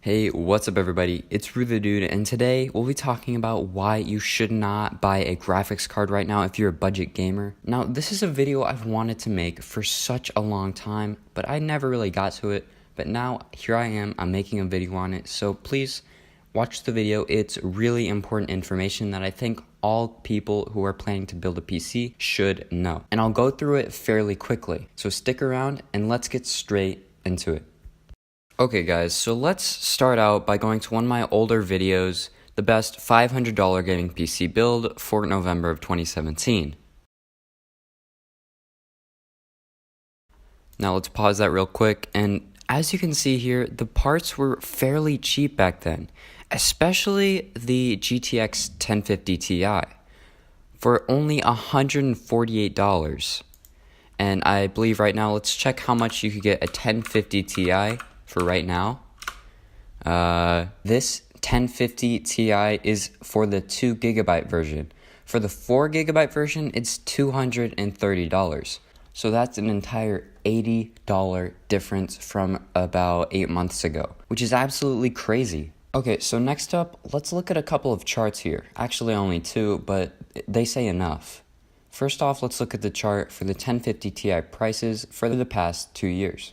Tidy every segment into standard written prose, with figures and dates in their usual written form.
Hey, what's up everybody? It's Rue the Dude, and today we'll be talking about why you should not buy a graphics card right now if you're a budget gamer. Now, this is a video I've wanted to make for such a long time, but I never really got to it. But now, here I am, I'm making a video on it, so please watch the video. It's really important information that I think all people who are planning to build a PC should know. And I'll go through it fairly quickly, so stick around and let's get straight into it. Okay guys, so let's start out by going to one of my older videos, the best $500 gaming PC build for November of 2017. Now let's pause that real quick, and as you can see here, the parts were fairly cheap back then, especially the GTX 1050 Ti, for only $148. And I believe right now, let's check how much you could get a 1050 Ti for right now. This 1050 Ti is for the 2GB version. For the 4GB version, it's $230. So that's an entire $80 difference from about 8 months ago, which is absolutely crazy. Okay, so next up, let's look at a couple of charts here. Actually only two, but they say enough. First off, let's look at the chart for the 1050 Ti prices for the past 2 years.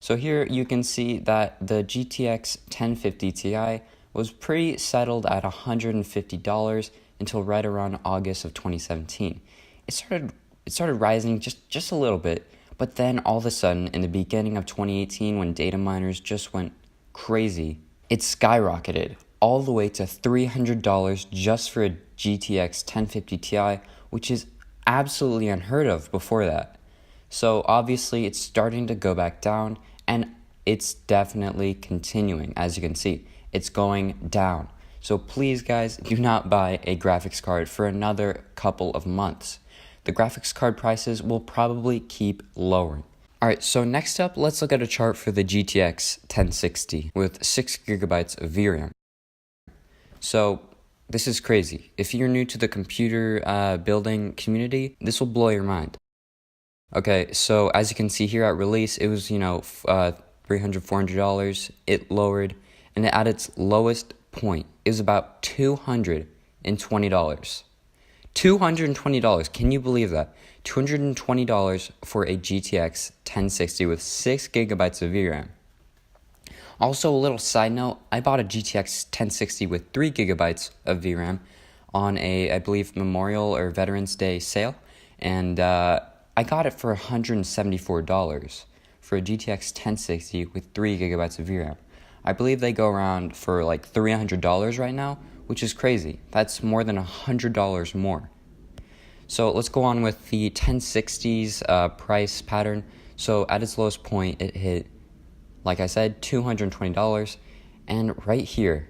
So here you can see that the GTX 1050 Ti was pretty settled at $150 until right around August of 2017. It started rising just a little bit, but then all of a sudden in the beginning of 2018, when data miners just went crazy, it skyrocketed all the way to $300 just for a GTX 1050 Ti, which is absolutely unheard of before that. So obviously it's starting to go back down, and it's definitely continuing. As you can see, it's going down. So please guys, do not buy a graphics card for another couple of months. The graphics card prices will probably keep lowering. Alright, so next up, let's look at a chart for the GTX 1060 with 6GB of VRAM. So this is crazy. If you're new to the computer building community, this will blow your mind. Okay, so as you can see here at release, it was, $300, $400. It lowered, and at its lowest point, it was about $220. $220, can you believe that? $220 for a GTX 1060 with 6GB of VRAM. Also, a little side note, I bought a GTX 1060 with 3GB of VRAM on a, I believe, Memorial or Veterans Day sale, and I got it for $174 for a GTX 1060 with 3GB of VRAM. I believe they go around for like $300 right now, which is crazy. That's more than $100 more. So let's go on with the 1060's price pattern. So at its lowest point, it hit, like I said, $220. And right here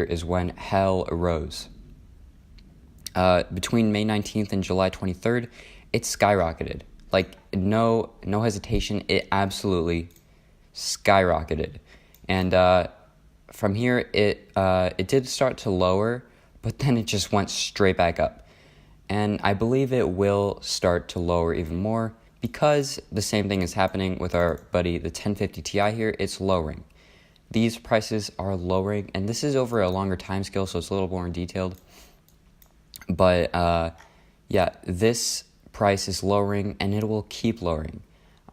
is when hell rose. Between May 19th and July 23rd, it skyrocketed. Like, no hesitation, it absolutely skyrocketed. And from here, it did start to lower, but then it just went straight back up. And I believe it will start to lower even more because the same thing is happening with our buddy, the 1050 Ti here. It's lowering. These prices are lowering, and this is over a longer time scale, so it's a little more detailed. But yeah, this price is lowering, and it will keep lowering.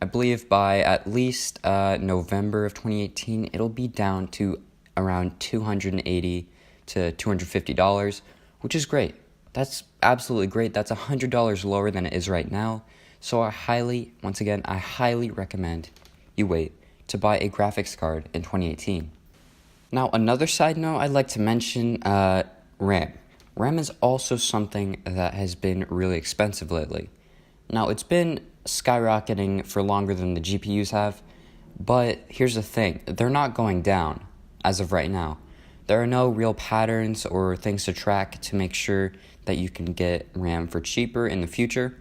I believe by at least November of 2018, it'll be down to around $280 to $250, which is great. That's absolutely great. That's $100 lower than it is right now. So I highly recommend you wait to buy a graphics card in 2018. Now, another side note I'd like to mention, RAM. RAM is also something that has been really expensive lately. Now, it's been skyrocketing for longer than the GPUs have, but here's the thing, they're not going down as of right now. There are no real patterns or things to track to make sure that you can get RAM for cheaper in the future.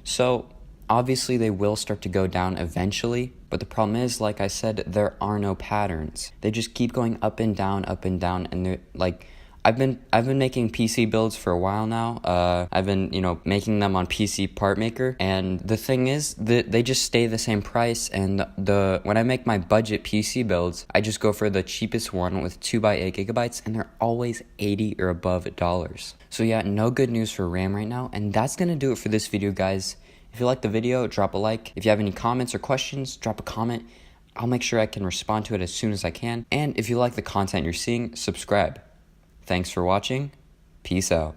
So obviously they will start to go down eventually, but the problem is, like I said, there are no patterns. They just keep going up and down, and they're like, I've been making PC builds for a while now. I've been, making them on PC Part Maker, and the thing is that they just stay the same price. And when I make my budget PC builds, I just go for the cheapest one with 2x8 gigabytes, and they're always $80 or above dollars. So yeah, no good news for RAM right now, and that's gonna do it for this video, guys. If you liked the video, drop a like. If you have any comments or questions, drop a comment. I'll make sure I can respond to it as soon as I can. And if you like the content you're seeing, subscribe. Thanks for watching. Peace out.